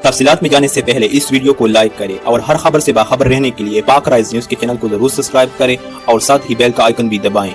तफसीलात में जाने से पहले इस वीडियो को लाइक करें और हर खबर से बाखबर रहने के लिए पाक राइज न्यूज के चैनल को जरूर सब्सक्राइब करें और साथ ही बेल का आइकन भी दबाएं।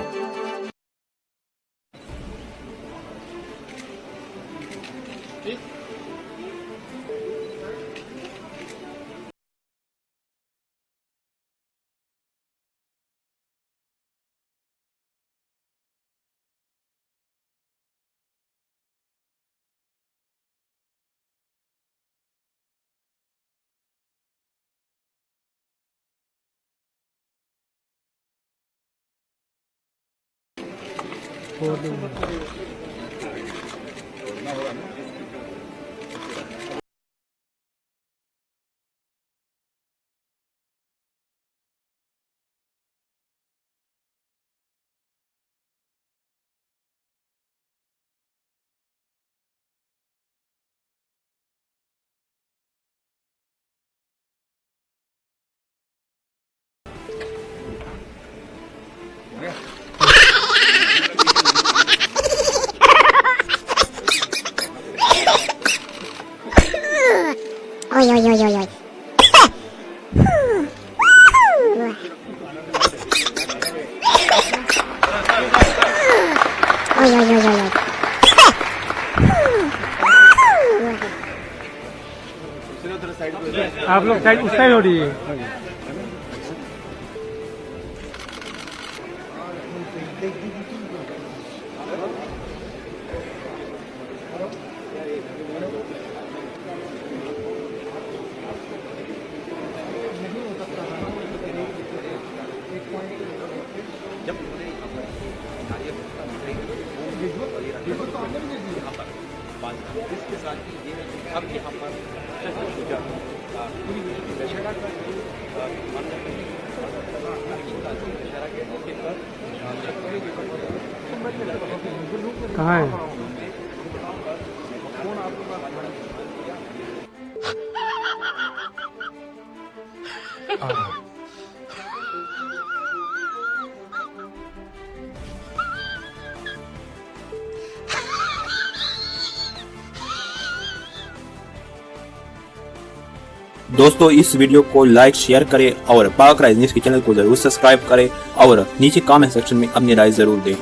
Oi, oi, oi, oi, oi. Oi, oi, oi, oi, oi. आप लोग साइड उस साइड हो रही है। इसके साथ ही ये अब यहाँ पर पूरी दशहरा का कहाँ है? दोस्तों इस वीडियो को लाइक शेयर करें और पाक राइज न्यूज के चैनल को जरूर सब्सक्राइब करें और नीचे कमेंट सेक्शन में अपनी राय जरूर दें।